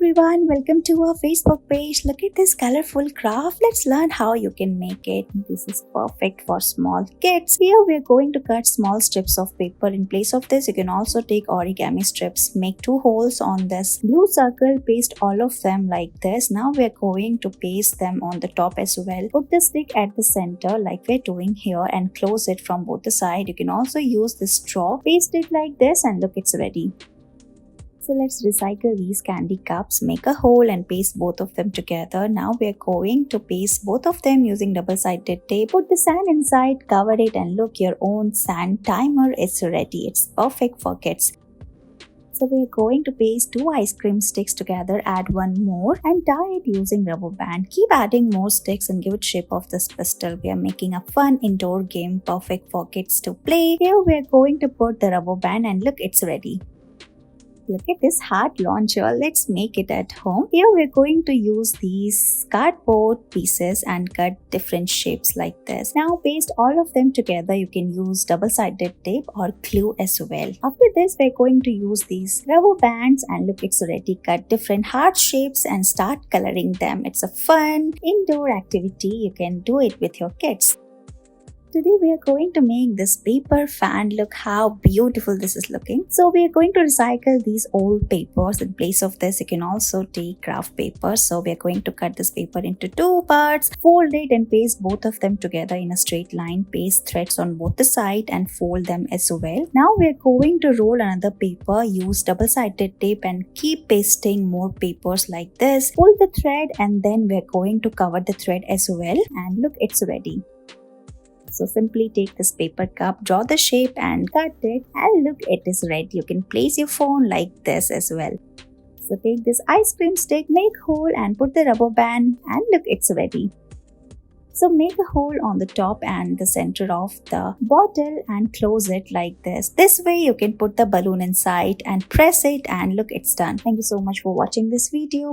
everyone, welcome to our Facebook page. Look at this colorful craft. Let's learn how you can make it. This is perfect for small kids. Here we are going to cut small strips of paper. In place of this, you can also take origami strips. Make 2 holes on this blue circle. Paste all of them like this. Now we are going to paste them on the top as well. Put the stick at the center like we're doing here and close it from both the sides. You can also use this straw. Paste it like this and look, it's ready. So let's recycle these candy cups, make a hole and paste both of them together. Now we are going to paste both of them using double-sided tape. Put the sand inside, cover it and look, your own sand timer is ready. It's perfect for kids. So we are going to paste 2 ice cream sticks together, add 1 more and tie it using rubber band. Keep adding more sticks and give it shape of this pistol. We are making a fun indoor game perfect for kids to play. Here we are going to put the rubber band and look, it's ready. Look at this heart launcher. Let's make it at home. Here we're going to use these cardboard pieces and cut different shapes like this. Now paste all of them together. You can use double-sided tape or glue as well. After this, we're going to use these rubber bands and look, it's already cut different heart shapes and start coloring them. It's a fun indoor activity. You can do it with your kids. Today we are going to make this paper fan. Look how beautiful this is looking. So we are going to recycle these old papers. In place of this, you can also take craft paper. So we are going to cut this paper into 2 parts, fold it and paste both of them together in a straight line. Paste threads on both the sides and fold them as well. Now we are going to roll another paper. Use double-sided tape and keep pasting more papers like this. Pull the thread and then we are going to cover the thread as well. And look, it's ready. So simply take this paper cup, draw the shape and cut it and look, it is ready. You can place your phone like this as well. So take this ice cream stick, make hole and put the rubber band and look, it's ready. So make a hole on the top and the center of the bottle and close it like this. This way you can put the balloon inside and press it and look, it's done. Thank you so much for watching this video.